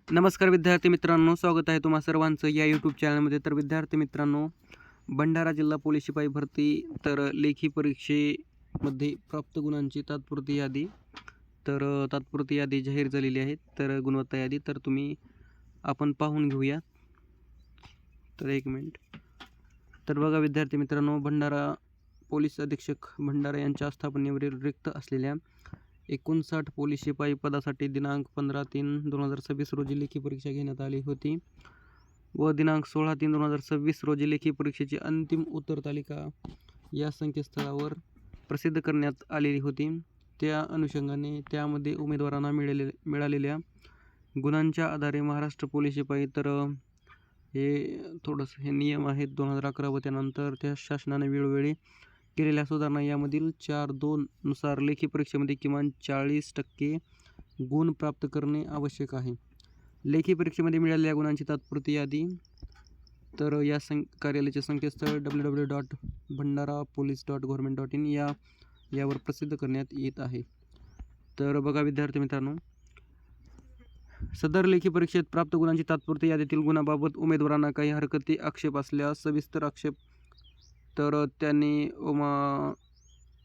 नमस्कार विद्यार्थी मित्रांनो, स्वागत आहे तुम्हा सर्वांचं या यूट्यूब चॅनलमध्ये. तर विद्यार्थी मित्रांनो, भंडारा जिल्हा पोलीस शिपाई भरती तर लेखी परीक्षेमध्ये प्राप्त गुणांची तात्पुरती यादी तात्पुरती यादी जाहीर झालेली आहे. तर गुणवत्ता यादी तर आपण पाहून घेऊया. तर एक मिनिट. तर बघा विद्यार्थी मित्रांनो, भंडारा पोलीस अधीक्षक भंडारा यांच्या आस्थापनेवरील रिक्त असलेल्या 59 पोलीस शिपाई पदासाठी दिनांक 15/3/2026 रोजी लेखी परीक्षा घेण्यात आली होती व दिनांक 16/3/2026 रोजी लेखी परीक्षेची अंतिम उत्तर तालिका या संकेतस्थळावर प्रसिद्ध करण्यात आलेली होती. त्या अनुषंगाने त्यामध्ये उमेदवारांना मिळालेल्या गुणांच्या आधारे महाराष्ट्र पोलीस शिपाई तर हे नियम आहेत 2011 व त्यानंतर त्या शासनाने वेळोवेळी केलेल्या सुधारणा यामधील 4.2 नुसार लेखी परीक्षेमध्ये किमान 40% गुण प्राप्त करणे आवश्यक आहे. लेखी परीक्षेमध्ये मिळालेल्या गुणांची तात्पुरती यादी तर या कार्यालयाचे संकेतस्थळ www.bhandarapolice.government.in यावर प्रसिद्ध करण्यात येत आहे. तर बघा विद्यार्थी मित्रांनो, सदर लेखी परीक्षेत प्राप्त गुणांची तात्पुरती यादीतील गुणाबाबत उमेदवारांना काही हरकती आक्षेप असल्यास सविस्तर आक्षेप तर त्यांनी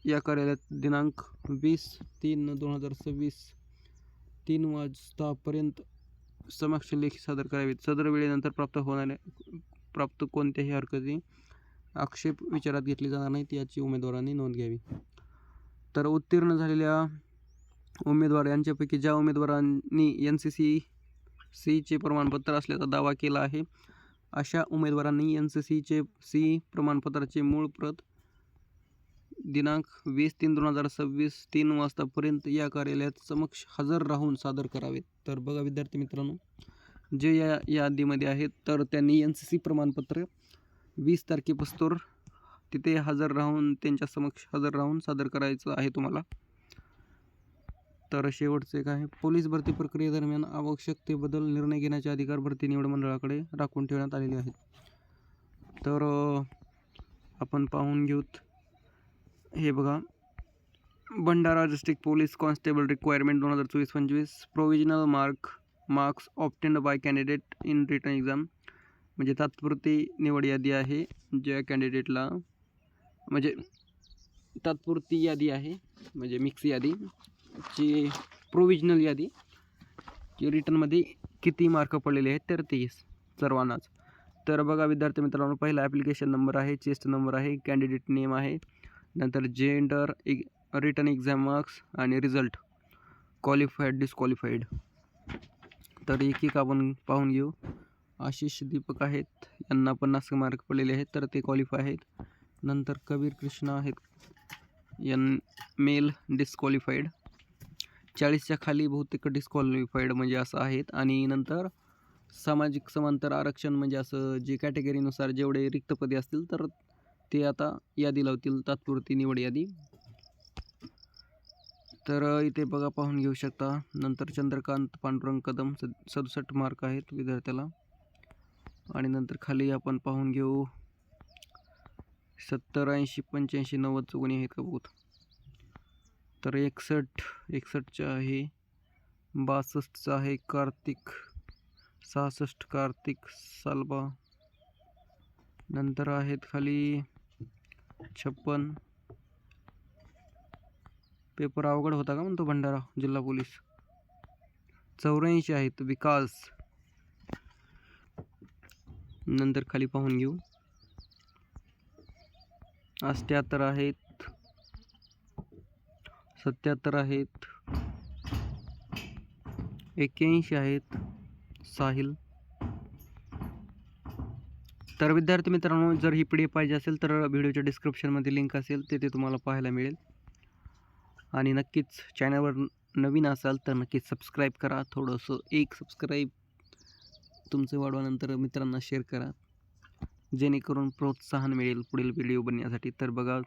या कार्यालयात दिनांक 20/3/2026 3 वाजतापर्यंत समक्ष लेखी सादर करावेत. सदर वेळेनंतर प्राप्त कोणत्याही हरकती आक्षेप विचारात घेतले जाणार नाहीत याची उमेदवारांनी नोंद घ्यावी. तर उत्तीर्ण झालेल्या उमेदवार यांच्यापैकी ज्या उमेदवारांनी NCC प्रमाणपत्र असल्याचा दावा केला आहे, अशा उमेदवारांनी NCC प्रमाणपत्राचे मूळ प्रत दिनांक 20/3/2026 3 वाजतापर्यंत या कार्यालयात समक्ष हजर राहून सादर करावेत. तर बघा विद्यार्थी मित्रांनो, जे या यादीमध्ये आहेत तर त्यांनी NCC प्रमाणपत्र 20 तारखेपासून तिथे त्यांच्या समक्ष हजर राहून सादर करायचं आहे तुम्हाला. तर शेवटचे एक आहे, पोलीस भरती प्रक्रियेदरम्यान आवश्यक ते बदल निर्णय घेण्याचे अधिकार भरती निवड मंडळाकडे राखून ठेवण्यात आलेले आहेत. तर आपण पाहून घेऊत. हे बघा, Bhandara district police constable requirement 2024-25 provisional marks obtained by candidate in return exam, म्हणजे तात्पुरती निवड यादी आहे. ज्या कॅन्डिडेटला म्हणजे तात्पुरती यादी आहे, म्हणजे मिक्स यादी ची प्रोविजनल यादी की रिटर्नमध्ये किती मार्क पडलेले आहेत तर ते सर्वांनाच. तर बघा विद्यार्थी मित्रांनो, पहिला ॲप्लिकेशन नंबर आहे, चेस्ट नंबर आहे, कॅन्डिडेट नेम आहे, नंतर जेंडर, रिटर्न एक्झाम मार्क्स आणि रिझल्ट, क्वालिफाईड डिस्क्वालिफाईड. तर एक आपण पाहून घेऊ. आशिष दीपक आहेत, यांना 50 मार्क पडलेले आहेत तर ते क्वालिफाय आहेत. नंतर कबीर कृष्णा आहेत, मेल डिस्क्वालिफाईड, 40च्या खाली बहुतेक डिस्क्वालिफाईड म्हणजे असं आहेत. आणि नंतर सामाजिक समांतर आरक्षण म्हणजे असं जे कॅटेगरीनुसार जेवढे रिक्त पदे असतील तर ते आता यादी लावतील, तात्पुरती निवड यादी. तर इथे बघा पाहून घेऊ शकता. नंतर चंद्रकांत पांडुरंग कदम 67 मार्क आहेत विद्यार्थ्याला. आणि नंतर खाली आपण पाहून घेऊ 70, 80, 85, 90 चौगुणी आहेत का बघूत. तर 61चा आहे, 62चा आहे कार्तिक, 66 कार्तिक सालबा. नंतर आहेत खाली 56. पेपर अवघड होता का म्हणतो भंडारा जिल्हा पोलीस. 84 आहेत विकास. नंतर खाली पाहून घेऊ 78 आहेत, 77 आहेत, 81 आहेत साहिल. तर विद्यार्थी मित्रांनो, जर ही PDF पाहिजे असेल तर व्हिडिओच्या डिस्क्रिप्शनमध्ये लिंक असेल, तिथे तुम्हाला पाहायला मिळेल. आणि नक्कीच चॅनलवर नवीन असाल तर नक्कीच सबस्क्राईब करा. थोडंसं एक सबस्क्राईब तुमचे वाढवानंतर मित्रांना शेअर करा, जेणेकरून प्रोत्साहन मिळेल पुढील व्हिडिओ बनवण्यासाठी. तर बघा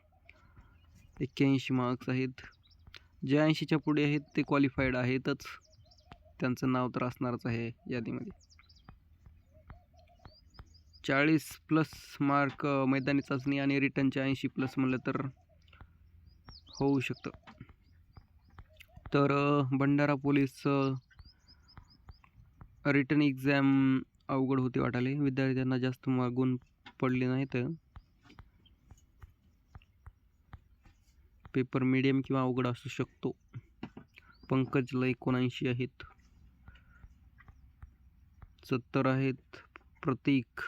81 मार्क्स आहेत. जे 80च्या पुढे आहेत ते क्वालिफाईड आहेतच, त्यांचं नाव तर असणारच आहे यादीमध्ये. 40+ मार्क मैदानी चाचणी आणि रिटर्नच्या 80+ म्हणलं तर होऊ शकतं. तर भंडारा पोलीस रिटन एक्झाम अवघड होते वाटाले, विद्यार्थ्यांना जास्त मागून पडले नाहीत. पेपर मीडियम किंवा अवघड असू शकतो. पंकजला 79 आहेत. 70 आहेत प्रतीक.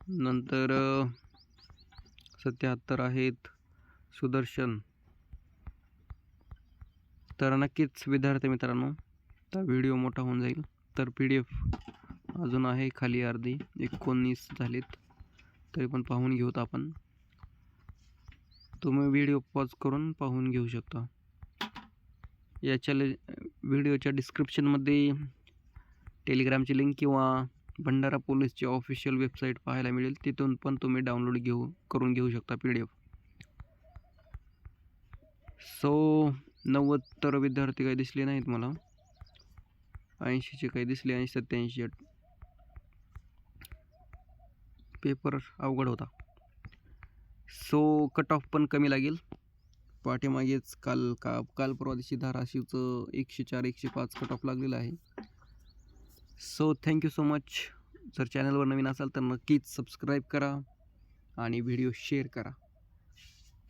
नंतर 77 आहेत सुदर्शन. तर नक्कीच विद्यार्थी मित्रांनो, तर व्हिडिओ मोठा होऊन जाईल. तर PDF अजून आहे खाली अर्धी, 19 झालेत, तरी पण पाहून घेऊत आपण. तुम्ही व्हिडिओ पॉज करून पाहून घेऊ शकता. याच्या व्हिडिओच्या डिस्क्रिप्शनमध्ये टेलिग्रामची लिंक किंवा भंडारा पोलीसची ऑफिशियल वेबसाईट पाहायला मिळेल. तिथून पण तुम्ही डाउनलोड करून घेऊ शकता PDF. सो 90 तर विद्यार्थी काही दिसले नाहीत मला. 80चे काही दिसले, 80-87. पेपर अवघड होता. सो कट ऑफ पण कमी लागेल. पाठीमागेच काल परवा दिवशी धाराशिवचं 104-105 कट ऑफ लागलेलं आहे. So thank you so much. जर चॅनलवर नवीन असाल तर नक्कीच सबस्क्राईब करा आणि व्हिडिओ शेअर करा.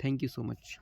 Thank you so much.